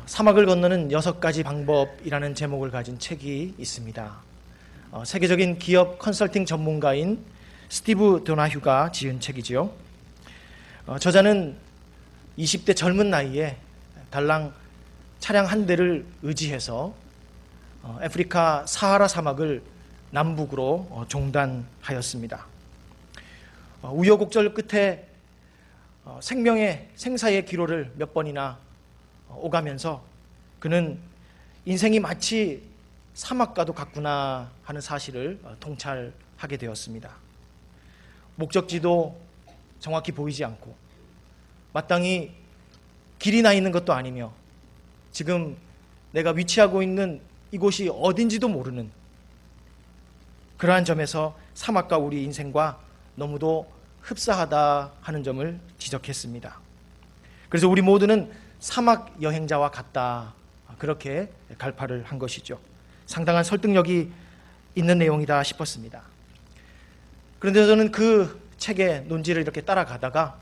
사막을 건너는 6가지 방법이라는 제목을 가진 책이 있습니다. 세계적인 기업 컨설팅 전문가인 스티브 도나휴가 지은 책이지요. 저자는 20대 젊은 나이에 달랑 차량 한 대를 의지해서 아프리카 사하라 사막을 남북으로 종단하였습니다. 우여곡절 끝에 생사의 기로를 몇 번이나 오가면서 그는 인생이 마치 사막과도 같구나 하는 사실을 통찰하게 되었습니다. 목적지도 정확히 보이지 않고 마땅히 길이 나 있는 것도 아니며 지금 내가 위치하고 있는 이곳이 어딘지도 모르는 그러한 점에서 사막과 우리 인생과 너무도 흡사하다 하는 점을 지적했습니다. 그래서 우리 모두는 사막 여행자와 같다, 그렇게 갈파를 한 것이죠. 상당한 설득력이 있는 내용이다 싶었습니다. 그런데 저는 그 책의 논지를 이렇게 따라가다가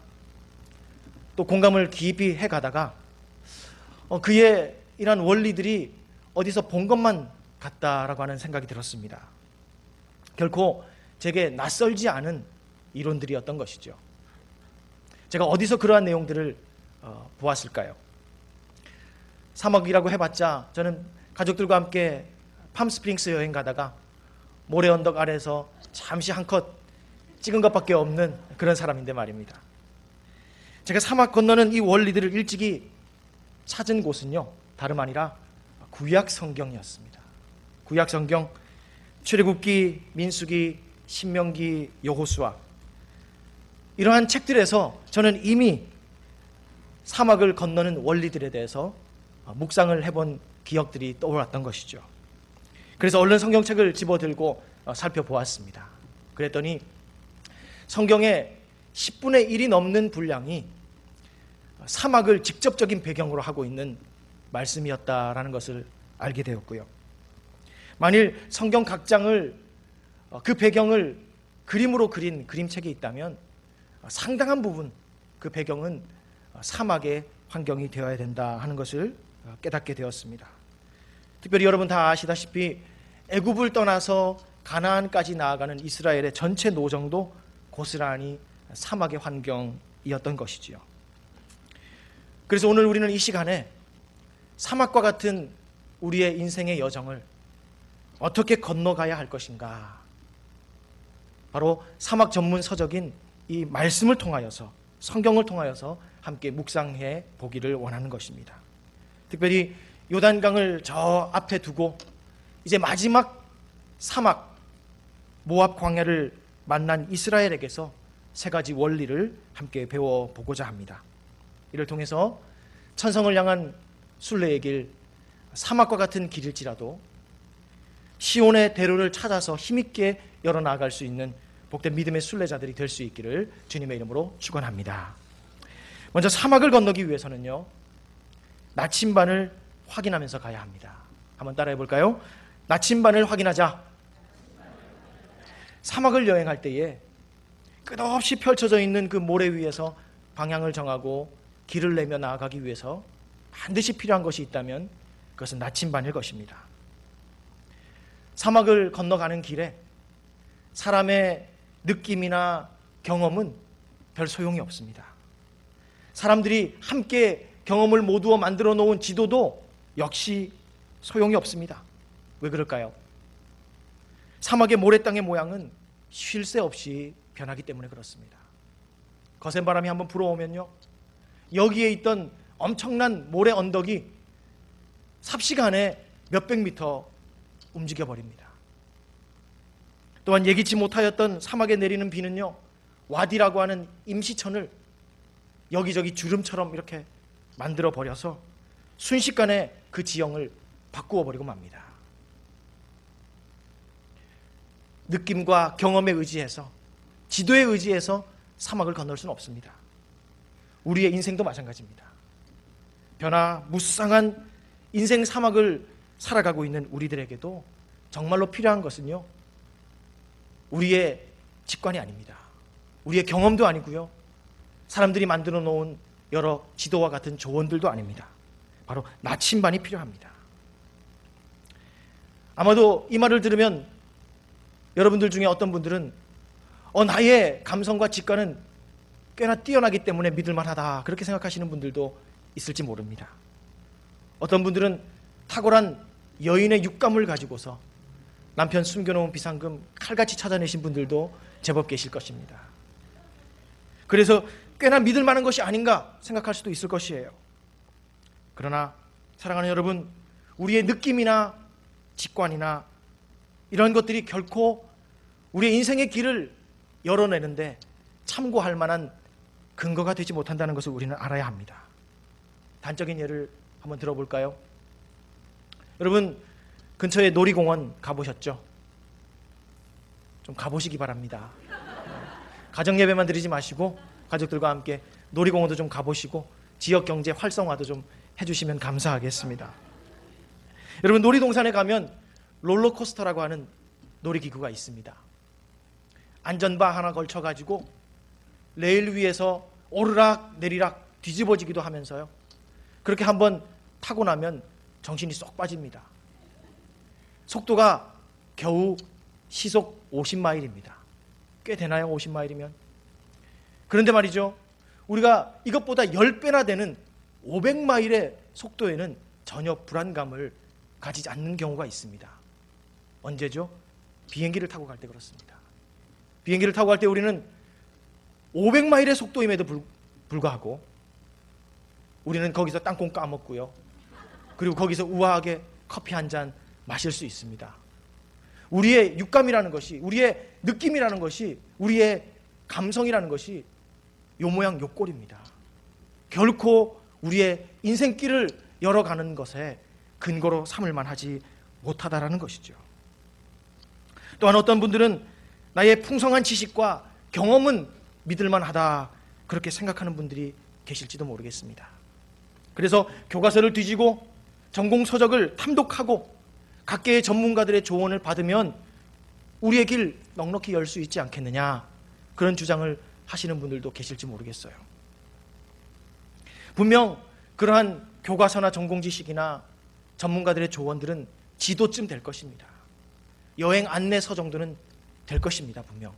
또 공감을 깊이 해가다가 그의 이러한 원리들이 어디서 본 것만 같다라고 하는 생각이 들었습니다. 결코 제게 낯설지 않은 이론들이었던 것이죠. 제가 어디서 그러한 내용들을 보았을까요? 사막이라고 해봤자 저는 가족들과 함께 팜스프링스 여행 가다가 모래 언덕 아래에서 잠시 한컷 찍은 것밖에 없는 그런 사람인데 말입니다. 제가 사막 건너는 이 원리들을 일찍이 찾은 곳은요, 다름 아니라 구약 성경이었습니다. 구약 성경, 출애굽기, 민수기, 신명기, 여호수아, 이러한 책들에서 저는 이미 사막을 건너는 원리들에 대해서 묵상을 해본 기억들이 떠올랐던 것이죠. 그래서 얼른 성경책을 집어들고 살펴보았습니다. 그랬더니 성경의 10분의 1이 넘는 분량이 사막을 직접적인 배경으로 하고 있는 말씀이었다라는 것을 알게 되었고요. 만일 성경 각 장을 그 배경을 그림으로 그린 그림책이 있다면 상당한 부분 그 배경은 사막의 환경이 되어야 된다 하는 것을 깨닫게 되었습니다. 특별히 여러분 다 아시다시피 애굽을 떠나서 가나안까지 나아가는 이스라엘의 전체 노정도 고스란히 사막의 환경이었던 것이지요. 그래서 오늘 우리는 이 시간에 사막과 같은 우리의 인생의 여정을 어떻게 건너가야 할 것인가, 바로 사막 전문 서적인 이 말씀을 통하여서, 성경을 통하여서 함께 묵상해 보기를 원하는 것입니다. 특별히 요단강을 저 앞에 두고 이제 마지막 사막 모압 광야를 만난 이스라엘에게서 3가지 원리를 함께 배워보고자 합니다. 이를 통해서 천성을 향한 순례의 길, 사막과 같은 길일지라도 시온의 대로를 찾아서 힘있게 열어나갈 수 있는 복된 믿음의 순례자들이 될 수 있기를 주님의 이름으로 축원합니다. 먼저 사막을 건너기 위해서는요, 나침반을 확인하면서 가야 합니다. 한번 따라해 볼까요? 나침반을 확인하자. 사막을 여행할 때에 끝없이 펼쳐져 있는 그 모래 위에서 방향을 정하고 길을 내며 나아가기 위해서 반드시 필요한 것이 있다면 그것은 나침반일 것입니다. 사막을 건너가는 길에 사람의 느낌이나 경험은 별 소용이 없습니다. 사람들이 함께 경험을 모두어 만들어 놓은 지도도 역시 소용이 없습니다. 왜 그럴까요? 사막의 모래땅의 모양은 쉴 새 없이 변하기 때문에 그렇습니다. 거센 바람이 한번 불어오면요, 여기에 있던 엄청난 모래 언덕이 삽시간에 몇백 미터 움직여 버립니다. 또한 예기치 못하였던 사막에 내리는 비는요, 와디라고 하는 임시천을 여기저기 주름처럼 이렇게 만들어 버려서 순식간에 그 지형을 바꾸어 버리고 맙니다. 느낌과 경험에 의지해서, 지도에 의지해서 사막을 건널 수는 없습니다. 우리의 인생도 마찬가지입니다. 변화무쌍한 인생 사막을 살아가고 있는 우리들에게도 정말로 필요한 것은요, 우리의 직관이 아닙니다. 우리의 경험도 아니고요, 사람들이 만들어 놓은 여러 지도와 같은 조언들도 아닙니다. 바로 나침반이 필요합니다. 아마도 이 말을 들으면 여러분들 중에 어떤 분들은 나의 감성과 직관은 꽤나 뛰어나기 때문에 믿을만하다, 그렇게 생각하시는 분들도 있을지 모릅니다. 어떤 분들은 탁월한 여인의 육감을 가지고서 남편 숨겨놓은 비상금 칼같이 찾아내신 분들도 제법 계실 것입니다. 그래서 꽤나 믿을 만한 것이 아닌가 생각할 수도 있을 것이에요. 그러나 사랑하는 여러분, 우리의 느낌이나 직관이나 이런 것들이 결코 우리의 인생의 길을 열어내는데 참고할 만한 근거가 되지 못한다는 것을 우리는 알아야 합니다. 단적인 예를 한번 들어볼까요? 여러분, 근처에 놀이공원 가보셨죠? 좀 가보시기 바랍니다. 가정예배만 드리지 마시고 가족들과 함께 놀이공원도 좀 가보시고 지역경제 활성화도 좀 해주시면 감사하겠습니다. 여러분, 놀이동산에 가면 롤러코스터라고 하는 놀이기구가 있습니다. 안전바 하나 걸쳐가지고 레일 위에서 오르락 내리락 뒤집어지기도 하면서요, 그렇게 한번 타고 나면 정신이 쏙 빠집니다. 속도가 겨우 시속 50마일입니다. 꽤 되나요? 50마일이면? 그런데 말이죠, 우리가 이것보다 10배나 되는 500마일의 속도에는 전혀 불안감을 가지지 않는 경우가 있습니다. 언제죠? 비행기를 타고 갈 때 그렇습니다. 비행기를 타고 갈 때 우리는 500마일의 속도임에도 불구하고 우리는 거기서 땅콩 까먹고요, 그리고 거기서 우아하게 커피 한 잔 마실 수 있습니다. 우리의 육감이라는 것이, 우리의 느낌이라는 것이, 우리의 감성이라는 것이 요 모양 요 꼴입니다. 결코 우리의 인생길을 열어가는 것에 근거로 삼을 만하지 못하다라는 것이죠. 또한 어떤 분들은 나의 풍성한 지식과 경험은 믿을만하다, 그렇게 생각하는 분들이 계실지도 모르겠습니다. 그래서 교과서를 뒤지고 전공서적을 탐독하고 각계의 전문가들의 조언을 받으면 우리의 길 넉넉히 열 수 있지 않겠느냐, 그런 주장을 하시는 분들도 계실지 모르겠어요. 분명 그러한 교과서나 전공지식이나 전문가들의 조언들은 지도쯤 될 것입니다. 여행 안내서 정도는 될 것입니다, 분명.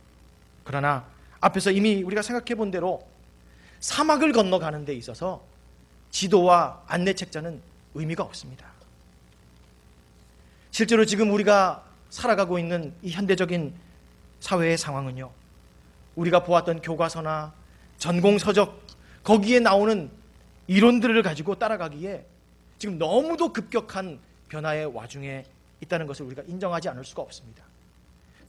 그러나 앞에서 이미 우리가 생각해 본 대로 사막을 건너가는 데 있어서 지도와 안내책자는 의미가 없습니다. 실제로 지금 우리가 살아가고 있는 이 현대적인 사회의 상황은요, 우리가 보았던 교과서나 전공서적, 거기에 나오는 이론들을 가지고 따라가기에 지금 너무도 급격한 변화의 와중에 있다는 것을 우리가 인정하지 않을 수가 없습니다.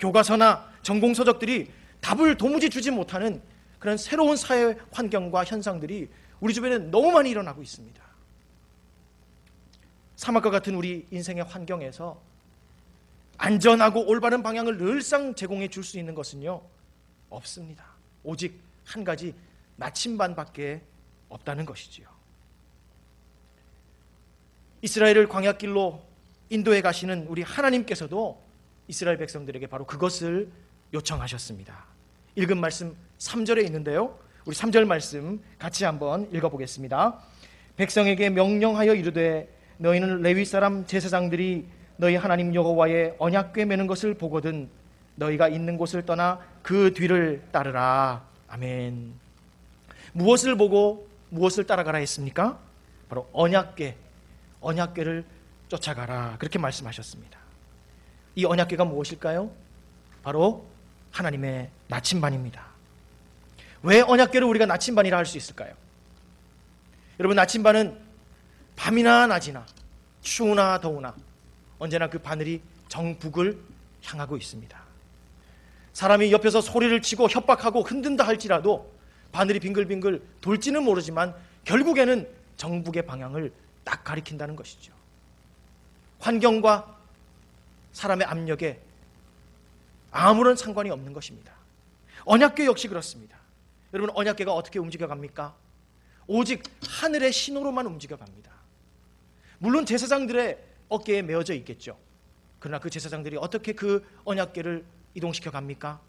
교과서나 전공서적들이 답을 도무지 주지 못하는 그런 새로운 사회 환경과 현상들이 우리 주변에 너무 많이 일어나고 있습니다. 사막과 같은 우리 인생의 환경에서 안전하고 올바른 방향을 늘상 제공해 줄 수 있는 것은요, 없습니다. 오직 한 가지, 나침반밖에 없다는 것이지요. 이스라엘을 광야길로 인도해 가시는 우리 하나님께서도 이스라엘 백성들에게 바로 그것을 요청하셨습니다. 읽은 말씀 3절에 있는데요, 우리 3절 말씀 같이 한번 읽어보겠습니다. 백성에게 명령하여 이르되 너희는 레위 사람 제사장들이 너희 하나님 여호와의 언약궤 매는 것을 보거든 너희가 있는 곳을 떠나 그 뒤를 따르라. 아멘. 무엇을 보고 무엇을 따라가라 했습니까? 바로 언약궤를 쫓아가라, 그렇게 말씀하셨습니다. 이 언약궤가 무엇일까요? 바로 하나님의 나침반입니다. 왜 언약궤를 우리가 나침반이라 할 수 있을까요? 여러분, 나침반은 밤이나 낮이나 추우나 더우나 언제나 그 바늘이 정북을 향하고 있습니다. 사람이 옆에서 소리를 치고 협박하고 흔든다 할지라도 바늘이 빙글빙글 돌지는 모르지만 결국에는 정북의 방향을 딱 가리킨다는 것이죠. 환경과 사람의 압력에 아무런 상관이 없는 것입니다. 언약궤 역시 그렇습니다. 여러분, 언약궤가 어떻게 움직여갑니까? 오직 하늘의 신호로만 움직여갑니다. 물론 제사장들의 어깨에 메어져 있겠죠. 그러나 그 제사장들이 어떻게 그 언약궤를 이동시켜 갑니까?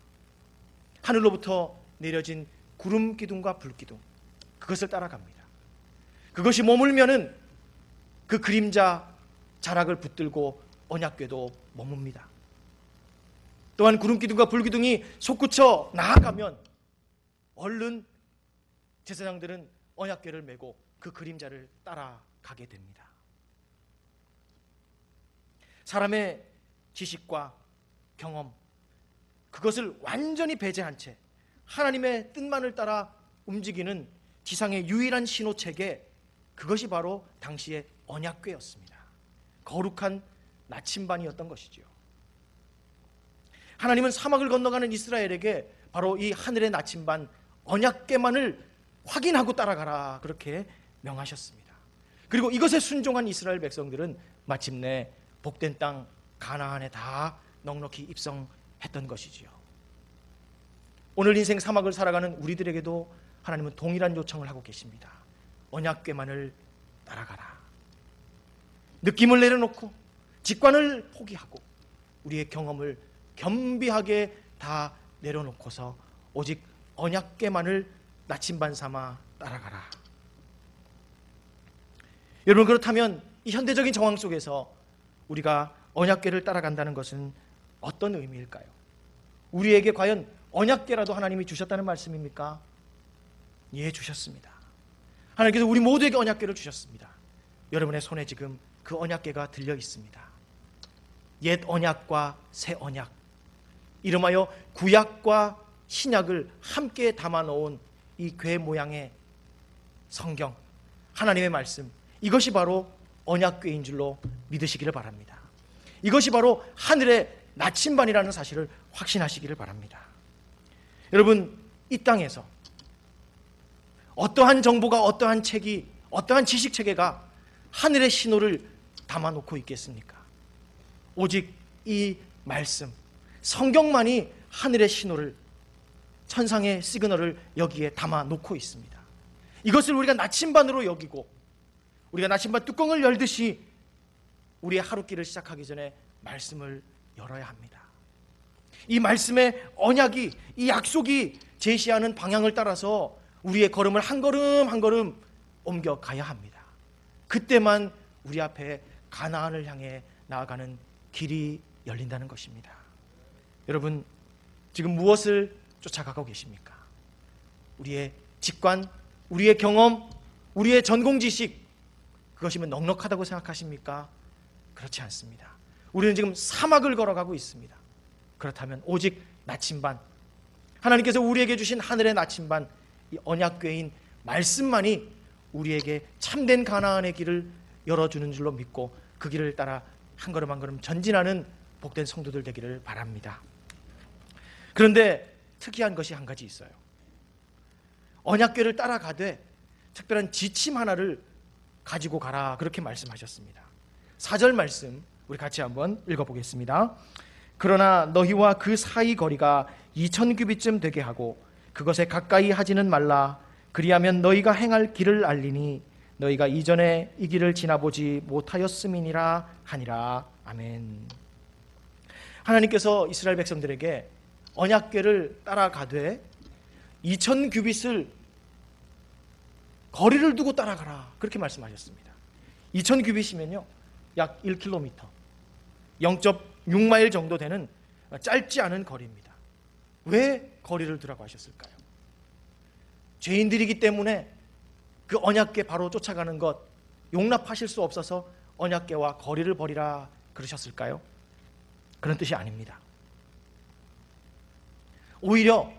하늘로부터 내려진 구름 기둥과 불 기둥, 그것을 따라갑니다. 그것이 머물면은 그 그림자 자락을 붙들고 언약궤도 머뭅니다. 또한 구름기둥과 불기둥이 솟구쳐 나아가면 얼른 제사장들은 언약궤를 메고 그 그림자를 따라가게 됩니다. 사람의 지식과 경험, 그것을 완전히 배제한 채 하나님의 뜻만을 따라 움직이는 지상의 유일한 신호체계, 그것이 바로 당시의 언약궤였습니다. 거룩한 나침반이었던 것이죠. 하나님은 사막을 건너가는 이스라엘에게 바로 이 하늘의 나침반 언약궤만을 확인하고 따라가라, 그렇게 명하셨습니다. 그리고 이것에 순종한 이스라엘 백성들은 마침내 복된 땅 가나안에 다 넉넉히 입성했던 것이지요. 오늘 인생 사막을 살아가는 우리들에게도 하나님은 동일한 요청을 하고 계십니다. 언약궤만을 따라가라. 느낌을 내려놓고 직관을 포기하고 우리의 경험을 겸비하게 다 내려놓고서 오직 언약궤만을 나침반 삼아 따라가라. 여러분, 그렇다면 이 현대적인 정황 속에서 우리가 언약궤를 따라간다는 것은 어떤 의미일까요? 우리에게 과연 언약궤라도 하나님이 주셨다는 말씀입니까? 예, 주셨습니다. 하나님께서 우리 모두에게 언약궤를 주셨습니다. 여러분의 손에 지금 그 언약궤가 들려 있습니다. 옛 언약과 새 언약, 이름하여 구약과 신약을 함께 담아놓은 이 궤 모양의 성경, 하나님의 말씀, 이것이 바로 언약궤인 줄로 믿으시기를 바랍니다. 이것이 바로 하늘의 나침반이라는 사실을 확신하시기를 바랍니다. 여러분, 이 땅에서 어떠한 정보가, 어떠한 책이, 어떠한 지식체계가 하늘의 신호를 담아놓고 있겠습니까? 오직 이 말씀, 성경만이 하늘의 신호를, 천상의 시그널을 여기에 담아놓고 있습니다. 이것을 우리가 나침반으로 여기고 우리가 나침반 뚜껑을 열듯이 우리의 하루길을 시작하기 전에 말씀을 열어야 합니다. 이 말씀의 언약이, 이 약속이 제시하는 방향을 따라서 우리의 걸음을 한 걸음 한 걸음 옮겨가야 합니다. 그때만 우리 앞에 가나안을 향해 나아가는 길이 열린다는 것입니다. 여러분, 지금 무엇을 쫓아가고 계십니까? 우리의 직관, 우리의 경험, 우리의 전공 지식, 그것이면 넉넉하다고 생각하십니까? 그렇지 않습니다. 우리는 지금 사막을 걸어가고 있습니다. 그렇다면 오직 나침반, 하나님께서 우리에게 주신 하늘의 나침반, 이 언약궤인 말씀만이 우리에게 참된 가나안의 길을 열어주는 줄로 믿고 그 길을 따라 한 걸음 한 걸음 전진하는 복된 성도들 되기를 바랍니다. 그런데 특이한 것이 한 가지 있어요. 언약궤를 따라가되 특별한 지침 하나를 가지고 가라, 그렇게 말씀하셨습니다. 4절 말씀 우리 같이 한번 읽어보겠습니다. 그러나 너희와 그 사이 거리가 2000규빗쯤 되게 하고 그것에 가까이 하지는 말라. 그리하면 너희가 행할 길을 알리니 너희가 이전에 이 길을 지나보지 못하였음이니라 하니라. 아멘. 하나님께서 이스라엘 백성들에게 언약궤를 따라가되 2000규빗을 거리를 두고 따라가라, 그렇게 말씀하셨습니다. 2000규빗이면요 약 1km, 0.6마일 정도 되는 짧지 않은 거리입니다. 왜 거리를 두라고 하셨을까요? 죄인들이기 때문에 그 언약궤 바로 쫓아가는 것 용납하실 수 없어서 언약궤와 거리를 버리라 그러셨을까요? 그런 뜻이 아닙니다. 오히려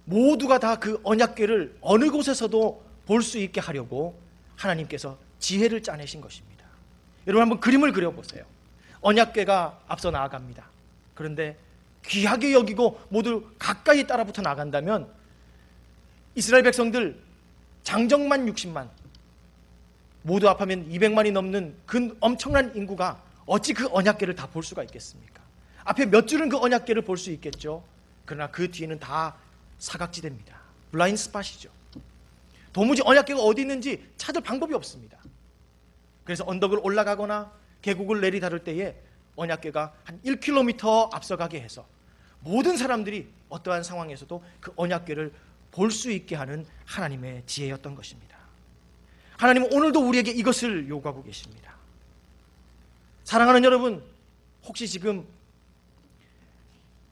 모두가 다 그 언약궤를 어느 곳에서도 볼 수 있게 하려고 하나님께서 지혜를 짜내신 것입니다. 여러분, 한번 그림을 그려보세요. 언약궤가 앞서 나아갑니다. 그런데 귀하게 여기고 모두 가까이 따라붙어 나간다면 이스라엘 백성들 장정만 60만, 모두 합하면 200만이 넘는 그 엄청난 인구가 어찌 그 언약궤를 다 볼 수가 있겠습니까? 앞에 몇 줄은 그 언약궤를 볼 수 있겠죠. 그러나 그 뒤에는 다 사각지대입니다. 블라인드 스팟이죠. 도무지 언약궤가 어디 있는지 찾을 방법이 없습니다. 그래서 언덕을 올라가거나 계곡을 내리다를 때에 언약궤가 한 1km 앞서가게 해서 모든 사람들이 어떠한 상황에서도 그 언약궤를 볼 수 있게 하는 하나님의 지혜였던 것입니다. 하나님은 오늘도 우리에게 이것을 요구하고 계십니다. 사랑하는 여러분, 혹시 지금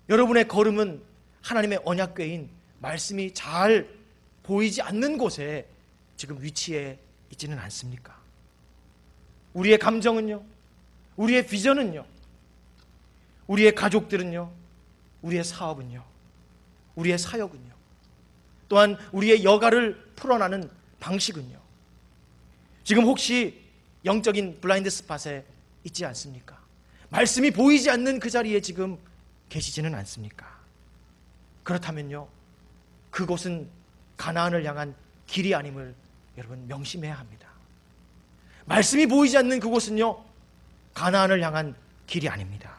여러분의 걸음은 하나님의 언약궤인 말씀이 잘 보이지 않는 곳에 지금 위치해 있지는 않습니까? 우리의 감정은요, 우리의 비전은요, 우리의 가족들은요, 우리의 사업은요, 우리의 사역은요, 또한 우리의 여가를 풀어나는 방식은요, 지금 혹시 영적인 블라인드 스팟에 있지 않습니까? 말씀이 보이지 않는 그 자리에 지금 계시지는 않습니까? 그렇다면요, 그곳은 가나안을 향한 길이 아님을 여러분 명심해야 합니다. 말씀이 보이지 않는 그곳은요, 가나안을 향한 길이 아닙니다.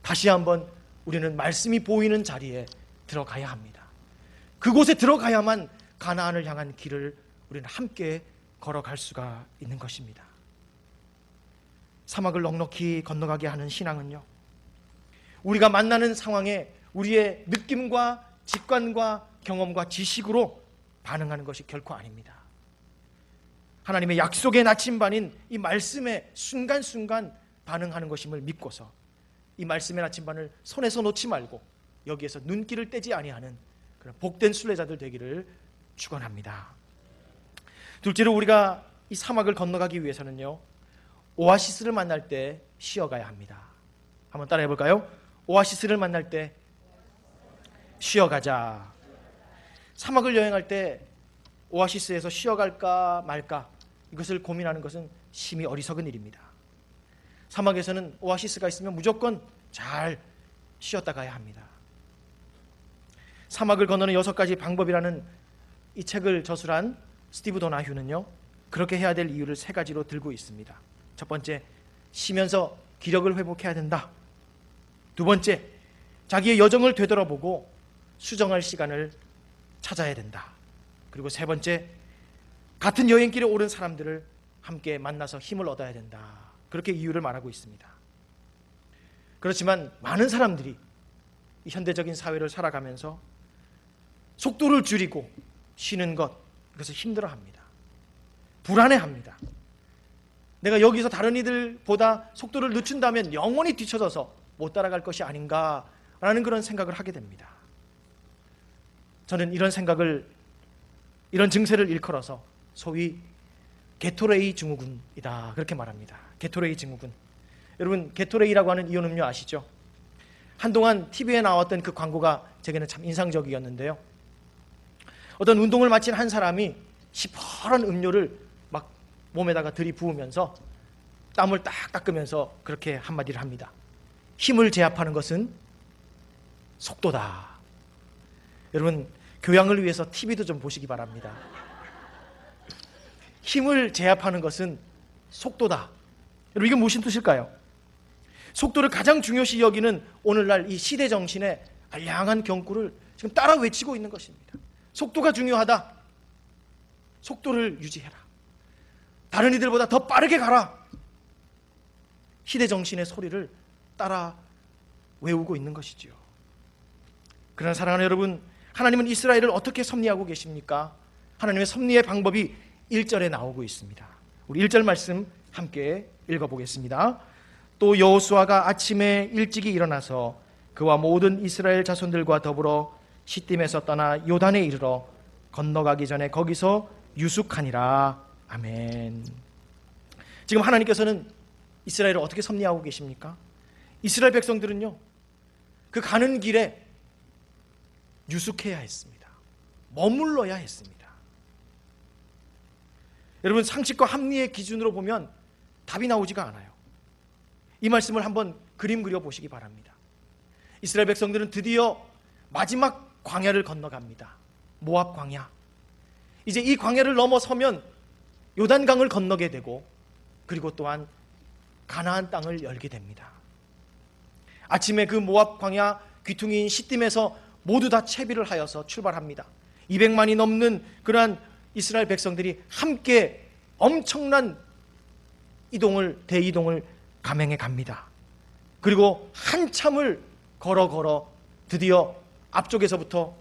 다시 한번 우리는 말씀이 보이는 자리에 들어가야 합니다. 그곳에 들어가야만 가나안을 향한 길을 우리는 함께 걸어갈 수가 있는 것입니다. 사막을 넉넉히 건너가게 하는 신앙은요, 우리가 만나는 상황에 우리의 느낌과 직관과 경험과 지식으로 반응하는 것이 결코 아닙니다. 하나님의 약속의 나침반인 이 말씀에 순간순간 반응하는 것임을 믿고서 이 말씀의 나침반을 손에서 놓지 말고 여기에서 눈길을 떼지 아니하는 그런 복된 순례자들 되기를 축원합니다. 둘째로 우리가 이 사막을 건너가기 위해서는요, 오아시스를 만날 때 쉬어가야 합니다. 한번 따라해 볼까요? 오아시스를 만날 때 쉬어가자. 사막을 여행할 때 오아시스에서 쉬어갈까 말까 이것을 고민하는 것은 심히 어리석은 일입니다. 사막에서는 오아시스가 있으면 무조건 잘 쉬었다 가야 합니다. 사막을 건너는 6가지 방법이라는 이 책을 저술한 스티브 도나휴는요, 그렇게 해야 될 이유를 3가지로 들고 있습니다. 첫 번째, 쉬면서 기력을 회복해야 된다. 두 번째, 자기의 여정을 되돌아보고 수정할 시간을 찾아야 된다. 그리고 세 번째, 같은 여행길에 오른 사람들을 함께 만나서 힘을 얻어야 된다. 그렇게 이유를 말하고 있습니다. 그렇지만 많은 사람들이 이 현대적인 사회를 살아가면서 속도를 줄이고 쉬는 것, 이것을 힘들어합니다. 불안해합니다. 내가 여기서 다른 이들보다 속도를 늦춘다면 영원히 뒤쳐져서 못 따라갈 것이 아닌가라는 그런 생각을 하게 됩니다. 저는 이런 증세를 일컬어서 소위 게토레이 증후군이다, 그렇게 말합니다. 게토레이 증후군. 여러분, 게토레이라고 하는 이온 음료 아시죠? 한동안 TV에 나왔던 그 광고가 제게는 참 인상적이었는데요, 어떤 운동을 마친 한 사람이 시퍼런 음료를 막 몸에다가 들이부으면서 땀을 딱 닦으면서 그렇게 한마디를 합니다. 힘을 제압하는 것은 속도다. 여러분, 교양을 위해서 TV도 좀 보시기 바랍니다. 힘을 제압하는 것은 속도다. 여러분, 이게 무슨 뜻일까요? 속도를 가장 중요시 여기는 오늘날 이 시대 정신의 알량한 경구를 지금 따라 외치고 있는 것입니다. 속도가 중요하다. 속도를 유지해라. 다른 이들보다 더 빠르게 가라. 시대 정신의 소리를 따라 외우고 있는 것이지요. 그러나 사랑하는 여러분, 하나님은 이스라엘을 어떻게 섭리하고 계십니까? 하나님의 섭리의 방법이 1절에 나오고 있습니다. 우리 1절 말씀 함께 읽어보겠습니다. 또 여호수아가 아침에 일찍이 일어나서 그와 모든 이스라엘 자손들과 더불어 시딤에서 떠나 요단에 이르러 건너가기 전에 거기서 유숙하니라. 아멘. 지금 하나님께서는 이스라엘을 어떻게 섭리하고 계십니까? 이스라엘 백성들은요, 그 가는 길에 유숙해야 했습니다. 머물러야 했습니다. 여러분, 상식과 합리의 기준으로 보면 답이 나오지가 않아요. 이 말씀을 한번 그림 그려 보시기 바랍니다. 이스라엘 백성들은 드디어 마지막 광야를 건너갑니다. 모압 광야. 이제 이 광야를 넘어서면 요단강을 건너게 되고, 그리고 또한 가나안 땅을 열게 됩니다. 아침에 그 모압 광야 귀퉁이인 시딤에서 모두 다 채비를 하여서 출발합니다. 200만이 넘는 그러한 이스라엘 백성들이 함께 엄청난 대이동을 감행해 갑니다. 그리고 한참을 걸어 드디어 앞쪽에서부터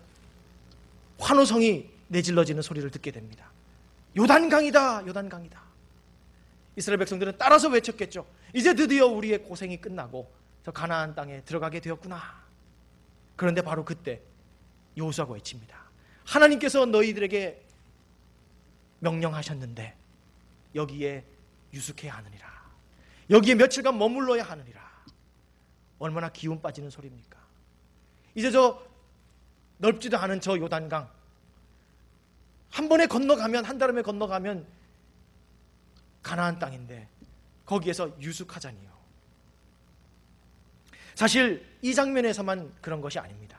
환호성이 내질러지는 소리를 듣게 됩니다. 요단강이다, 요단강이다. 이스라엘 백성들은 따라서 외쳤겠죠. 이제 드디어 우리의 고생이 끝나고 저 가나안 땅에 들어가게 되었구나. 그런데 바로 그때 여호수아가 외칩니다. 하나님께서 너희들에게 명령하셨는데 여기에 유숙해야 하느니라. 여기에 며칠간 머물러야 하느니라. 얼마나 기운 빠지는 소리입니까? 이제 저 넓지도 않은 저 요단강 한 번에 건너가면, 한달음에 건너가면 가나안 땅인데 거기에서 유숙하자니요. 사실 이 장면에서만 그런 것이 아닙니다.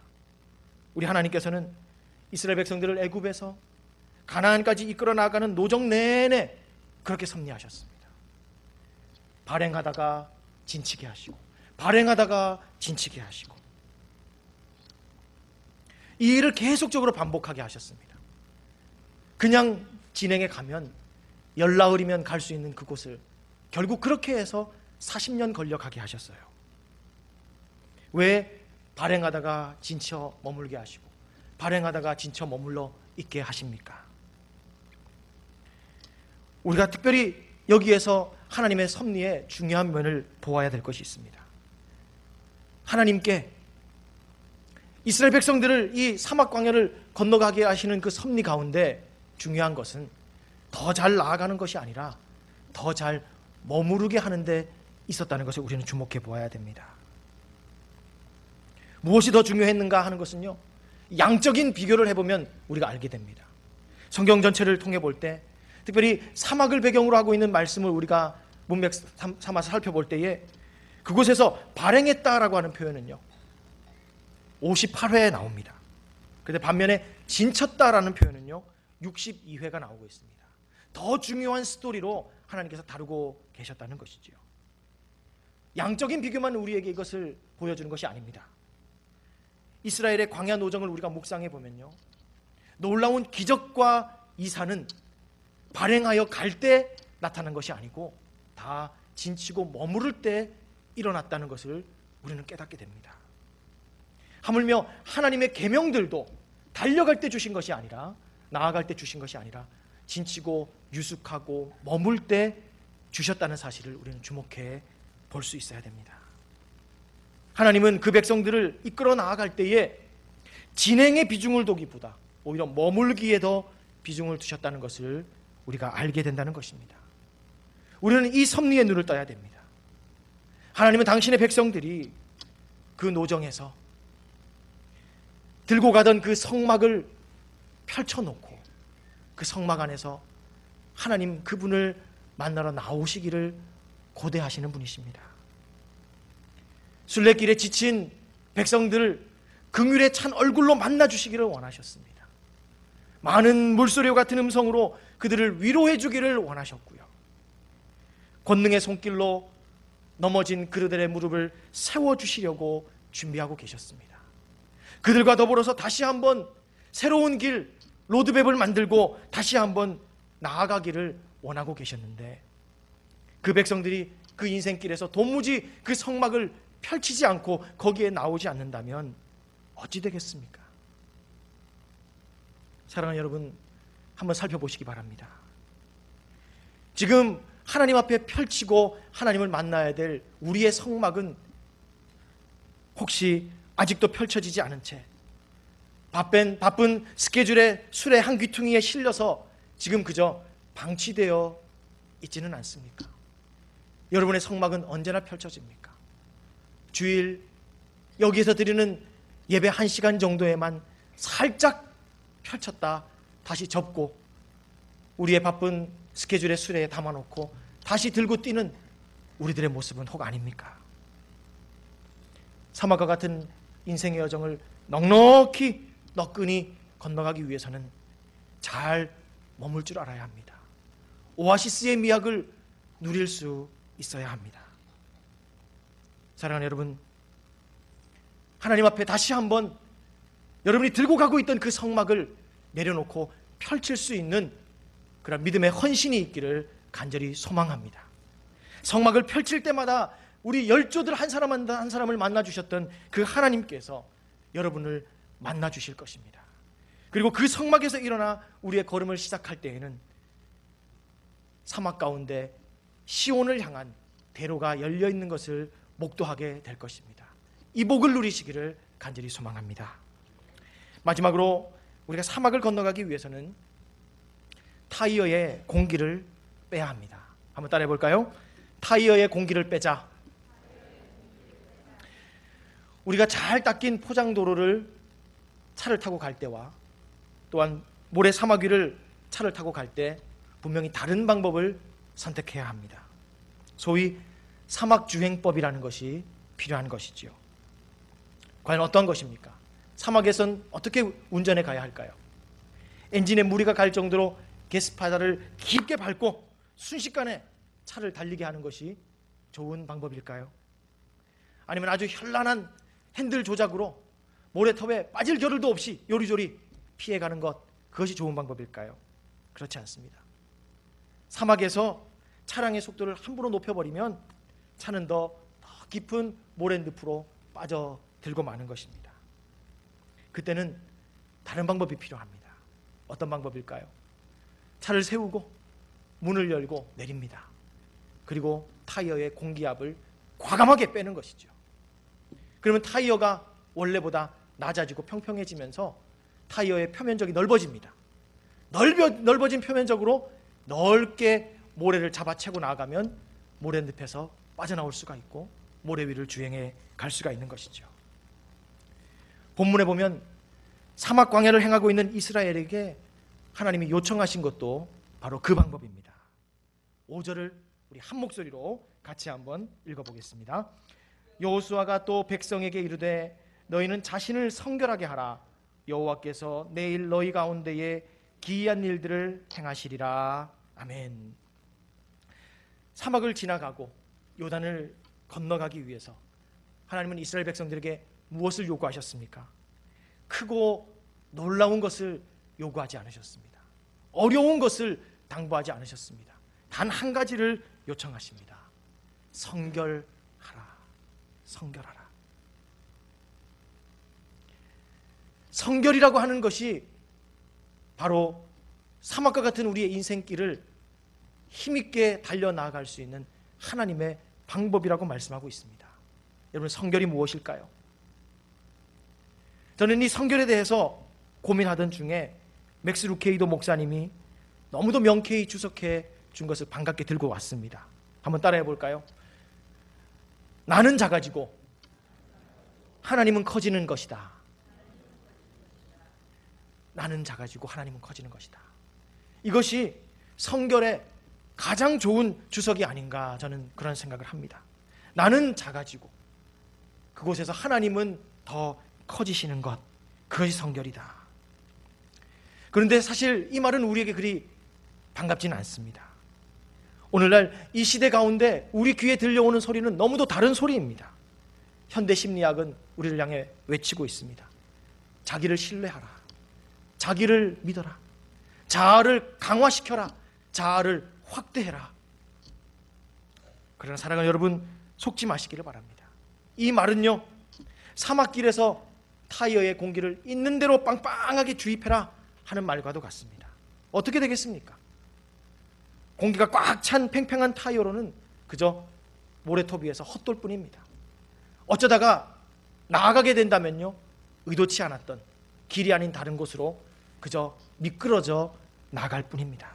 우리 하나님께서는 이스라엘 백성들을 애굽에서 가나안까지 이끌어 나가는 노정 내내 그렇게 섭리하셨습니다. 발행하다가 진치게 하시고, 발행하다가 진치게 하시고, 이 일을 계속적으로 반복하게 하셨습니다. 그냥 진행해 가면 열나흘이면 갈 수 있는 그곳을 결국 그렇게 해서 40년 걸려 가게 하셨어요. 왜? 발행하다가 진쳐 머물게 하시고 발행하다가 진쳐 머물러 있게 하십니까? 우리가 특별히 여기에서 하나님의 섭리의 중요한 면을 보아야 될 것이 있습니다. 하나님께 이스라엘 백성들을 이 사막 광야를 건너가게 하시는 그 섭리 가운데 중요한 것은 더 잘 나아가는 것이 아니라 더 잘 머무르게 하는 데 있었다는 것을 우리는 주목해 보아야 됩니다. 무엇이 더 중요했는가 하는 것은요, 양적인 비교를 해보면 우리가 알게 됩니다. 성경 전체를 통해 볼 때, 특별히 사막을 배경으로 하고 있는 말씀을 우리가 문맥 삼아서 살펴볼 때에 그곳에서 발행했다라고 하는 표현은요 58회에 나옵니다. 그런데 반면에 진쳤다라는 표현은요 62회가 나오고 있습니다. 더 중요한 스토리로 하나님께서 다루고 계셨다는 것이지요. 양적인 비교만 우리에게 이것을 보여주는 것이 아닙니다. 이스라엘의 광야 노정을 우리가 묵상해 보면요, 놀라운 기적과 이사는 발행하여 갈 때 나타난 것이 아니고 다 진치고 머무를 때 일어났다는 것을 우리는 깨닫게 됩니다. 하물며 하나님의 계명들도 달려갈 때 주신 것이 아니라, 나아갈 때 주신 것이 아니라 진치고 유숙하고 머물 때 주셨다는 사실을 우리는 주목해 볼 수 있어야 됩니다. 하나님은 그 백성들을 이끌어 나아갈 때에 진행의 비중을 두기보다 오히려 머물기에 더 비중을 두셨다는 것을 우리가 알게 된다는 것입니다. 우리는 이 섭리의 눈을 떠야 됩니다. 하나님은 당신의 백성들이 그 노정에서 들고 가던 그 성막을 펼쳐놓고 그 성막 안에서 하나님 그분을 만나러 나오시기를 고대하시는 분이십니다. 순례길에 지친 백성들을 긍휼에 찬 얼굴로 만나주시기를 원하셨습니다. 많은 물소리와 같은 음성으로 그들을 위로해 주기를 원하셨고요, 권능의 손길로 넘어진 그들의 무릎을 세워주시려고 준비하고 계셨습니다. 그들과 더불어서 다시 한번 새로운 길, 로드맵을 만들고 다시 한번 나아가기를 원하고 계셨는데, 그 백성들이 그 인생길에서 도무지 그 성막을 펼치지 않고 거기에 나오지 않는다면 어찌 되겠습니까? 사랑하는 여러분, 한번 살펴보시기 바랍니다. 지금 하나님 앞에 펼치고 하나님을 만나야 될 우리의 성막은 혹시 아직도 펼쳐지지 않은 채 바쁜 스케줄에 술의 한 귀퉁이에 실려서 지금 그저 방치되어 있지는 않습니까? 여러분의 성막은 언제나 펼쳐집니까? 주일 여기에서 드리는 예배 1시간 정도에만 살짝 펼쳤다 다시 접고 우리의 바쁜 스케줄의 수레에 담아놓고 다시 들고 뛰는 우리들의 모습은 혹 아닙니까? 사막과 같은 인생의 여정을 넉넉히 너끈히 건너가기 위해서는 잘 머물 줄 알아야 합니다. 오아시스의 미학을 누릴 수 있어야 합니다. 사랑하는 여러분, 하나님 앞에 다시 한번 여러분이 들고 가고 있던 그 성막을 내려놓고 펼칠 수 있는 그런 믿음의 헌신이 있기를 간절히 소망합니다. 성막을 펼칠 때마다 우리 열조들 한 사람 한 사람을 만나주셨던 그 하나님께서 여러분을 만나주실 것입니다. 그리고 그 성막에서 일어나 우리의 걸음을 시작할 때에는 사막 가운데 시온을 향한 대로가 열려 있는 것을 목도하게 될 것입니다. 이 복을 누리시기를 간절히 소망합니다. 마지막으로 우리가 사막을 건너가기 위해서는 타이어의 공기를 빼야 합니다. 한번 따라해 볼까요? 타이어의 공기를 빼자. 우리가 잘 닦인 포장도로를 차를 타고 갈 때와 또한 모래 사막 위를 차를 타고 갈 때 분명히 다른 방법을 선택해야 합니다. 소위 사막 주행법이라는 것이 필요한 것이지요. 과연 어떠한 것입니까? 사막에선 어떻게 운전해 가야 할까요? 엔진에 무리가 갈 정도로 게스파다를 깊게 밟고 순식간에 차를 달리게 하는 것이 좋은 방법일까요? 아니면 아주 현란한 핸들 조작으로 모래톱에 빠질 겨를도 없이 요리조리 피해가는 것, 그것이 좋은 방법일까요? 그렇지 않습니다. 사막에서 차량의 속도를 함부로 높여버리면 차는 더 깊은 모래늪으로 빠져들고 마는 것입니다. 그때는 다른 방법이 필요합니다. 어떤 방법일까요? 차를 세우고 문을 열고 내립니다. 그리고 타이어의 공기압을 과감하게 빼는 것이죠. 그러면 타이어가 원래보다 낮아지고 평평해지면서 타이어의 표면적이 넓어집니다. 넓어진 표면적으로 넓게 모래를 잡아채고 나가면 모래늪에서 빠져나올 수가 있고 모래 위를 주행해 갈 수가 있는 것이죠. 본문에 보면 사막 광야를 행하고 있는 이스라엘에게 하나님이 요청하신 것도 바로 그 방법입니다. 5절을 우리 한 목소리로 같이 한번 읽어보겠습니다. 여호수아가 또 백성에게 이르되 너희는 자신을 성결하게 하라. 여호와께서 내일 너희 가운데에 기이한 일들을 행하시리라. 아멘. 사막을 지나가고 요단을 건너가기 위해서 하나님은 이스라엘 백성들에게 무엇을 요구하셨습니까? 크고 놀라운 것을 요구하지 않으셨습니다. 어려운 것을 당부하지 않으셨습니다. 단 한 가지를 요청하십니다. 성결하라. 성결하라. 성결이라고 하는 것이 바로 사막과 같은 우리의 인생길을 힘있게 달려나갈 수 있는 하나님의 방법이라고 말씀하고 있습니다. 여러분, 성결이 무엇일까요? 저는 이 성결에 대해서 고민하던 중에 맥스 루케이도 목사님이 너무도 명쾌히 주석해 준 것을 반갑게 들고 왔습니다. 한번 따라해 볼까요? 나는 작아지고 하나님은 커지는 것이다. 나는 작아지고 하나님은 커지는 것이다. 이것이 성결의 가장 좋은 주석이 아닌가, 저는 그런 생각을 합니다. 나는 작아지고 그곳에서 하나님은 더 커지시는 것, 그것이 성결이다. 그런데 사실 이 말은 우리에게 그리 반갑지는 않습니다. 오늘날 이 시대 가운데 우리 귀에 들려오는 소리는 너무도 다른 소리입니다. 현대 심리학은 우리를 향해 외치고 있습니다. 자기를 신뢰하라. 자기를 믿어라. 자아를 강화시켜라. 자아를 확대해라. 그러나 사랑하는 여러분, 속지 마시기를 바랍니다. 이 말은요, 사막길에서 타이어의 공기를 있는 대로 빵빵하게 주입해라 하는 말과도 같습니다. 어떻게 되겠습니까? 공기가 꽉 찬 팽팽한 타이어로는 그저 모래톱 위에서 헛돌 뿐입니다. 어쩌다가 나아가게 된다면요, 의도치 않았던 길이 아닌 다른 곳으로 그저 미끄러져 나갈 뿐입니다.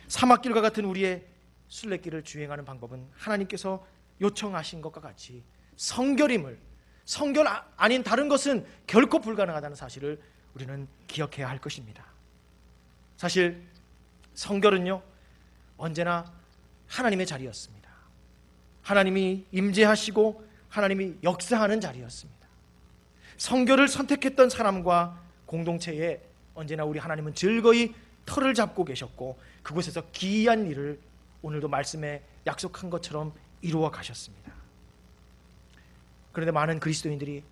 사막길과 같은 우리의 순례길을 주행하는 방법은 하나님께서 요청하신 것과 같이 성결임을, 성결 아닌 다른 것은 결코 불가능하다는 사실을 우리는 기억해야 할 것입니다. 사실 성결은요, 언제나 하나님의 자리였습니다. 하나님이 임재하시고 하나님이 역사하는 자리였습니다. 성결을 선택했던 사람과 공동체에 언제나 우리 하나님은 즐거이 터를 잡고 계셨고 그곳에서 기이한 일을 오늘도 말씀에 약속한 것처럼 이루어 가셨습니다. 그런데 많은 그리스도인들이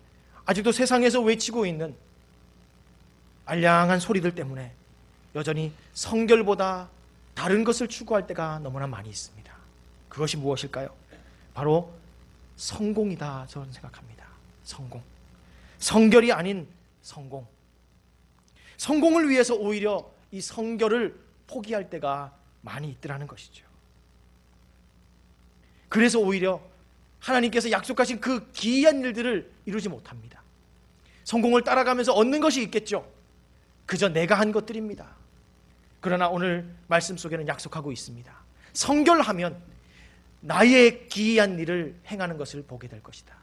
아직도 세상에서 외치고 있는 알량한 소리들 때문에 여전히 성결보다 다른 것을 추구할 때가 너무나 많이 있습니다. 그것이 무엇일까요? 바로 성공이다, 저는 생각합니다. 성공. 성결이 아닌 성공. 성공을 위해서 오히려 이 성결을 포기할 때가 많이 있더라는 것이죠. 그래서 오히려 하나님께서 약속하신 그 기이한 일들을 이루지 못합니다. 성공을 따라가면서 얻는 것이 있겠죠. 그저 내가 한 것들입니다. 그러나 오늘 말씀 속에는 약속하고 있습니다. 성결하면 나의 기이한 일을 행하는 것을 보게 될 것이다.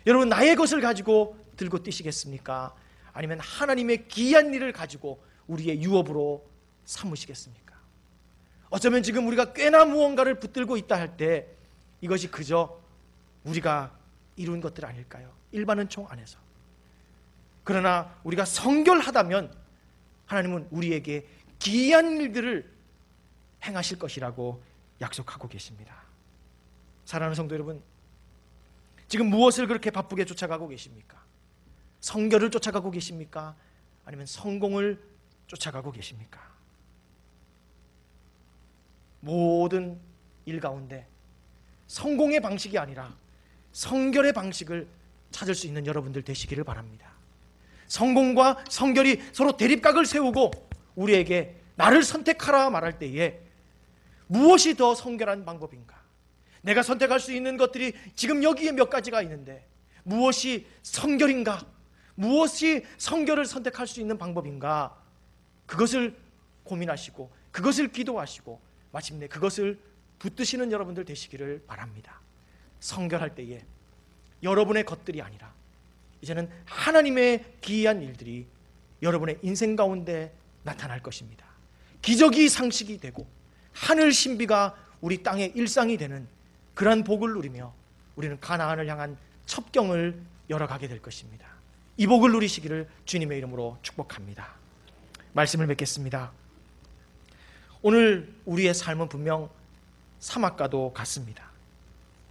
여러분, 나의 것을 가지고 들고 뛰시겠습니까? 아니면 하나님의 기이한 일을 가지고 우리의 유업으로 삼으시겠습니까? 어쩌면 지금 우리가 꽤나 무언가를 붙들고 있다 할 때 이것이 그저 우리가 이룬 것들 아닐까요? 일반은총 안에서. 그러나 우리가 성결하다면 하나님은 우리에게 기이한 일들을 행하실 것이라고 약속하고 계십니다. 사랑하는 성도 여러분, 지금 무엇을 그렇게 바쁘게 쫓아가고 계십니까? 성결을 쫓아가고 계십니까? 아니면 성공을 쫓아가고 계십니까? 모든 일 가운데 성공의 방식이 아니라 성결의 방식을 찾을 수 있는 여러분들 되시기를 바랍니다. 성공과 성결이 서로 대립각을 세우고 우리에게 나를 선택하라 말할 때에 무엇이 더 성결한 방법인가? 내가 선택할 수 있는 것들이 지금 여기에 몇 가지가 있는데 무엇이 성결인가? 무엇이 성결을 선택할 수 있는 방법인가? 그것을 고민하시고 그것을 기도하시고 마침내 그것을 붙드시는 여러분들 되시기를 바랍니다. 성결할 때에 여러분의 것들이 아니라 이제는 하나님의 기이한 일들이 여러분의 인생 가운데 나타날 것입니다. 기적이 상식이 되고 하늘 신비가 우리 땅의 일상이 되는 그러한 복을 누리며 우리는 가나안을 향한 첩경을 열어가게 될 것입니다. 이 복을 누리시기를 주님의 이름으로 축복합니다. 말씀을 맺겠습니다. 오늘 우리의 삶은 분명 사막과도 같습니다.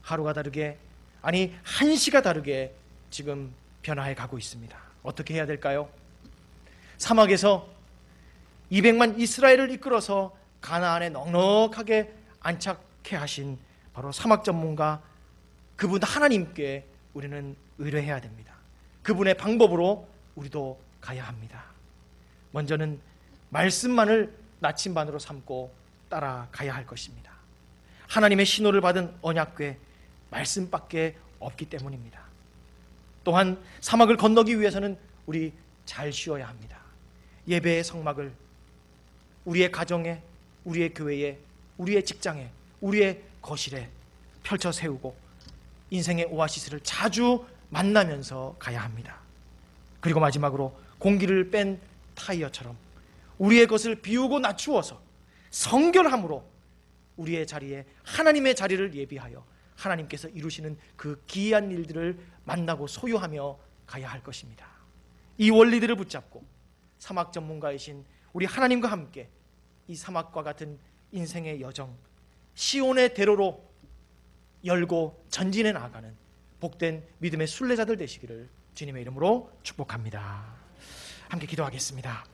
하루가 다르게, 아니 한시가 다르게 지금 변화해 가고 있습니다. 어떻게 해야 될까요? 사막에서 200만 이스라엘을 이끌어서 가나안에 넉넉하게 안착해 하신 바로 사막 전문가 그분 하나님께 우리는 의뢰해야 됩니다. 그분의 방법으로 우리도 가야 합니다. 먼저는 말씀만을 나침반으로 삼고 따라가야 할 것입니다. 하나님의 신호를 받은 언약궤 말씀밖에 없기 때문입니다. 또한 사막을 건너기 위해서는 우리 잘 쉬어야 합니다. 예배의 성막을 우리의 가정에, 우리의 교회에, 우리의 직장에, 우리의 거실에 펼쳐 세우고 인생의 오아시스를 자주 만나면서 가야 합니다. 그리고 마지막으로 공기를 뺀 타이어처럼 우리의 것을 비우고 낮추어서 성결함으로 우리의 자리에 하나님의 자리를 예비하여 하나님께서 이루시는 그 기이한 일들을 만나고 소유하며 가야 할 것입니다. 이 원리들을 붙잡고 사막 전문가이신 우리 하나님과 함께 이 사막과 같은 인생의 여정, 시온의 대로로 열고 전진해 나가는 복된 믿음의 순례자들 되시기를 주님의 이름으로 축복합니다. 함께 기도하겠습니다.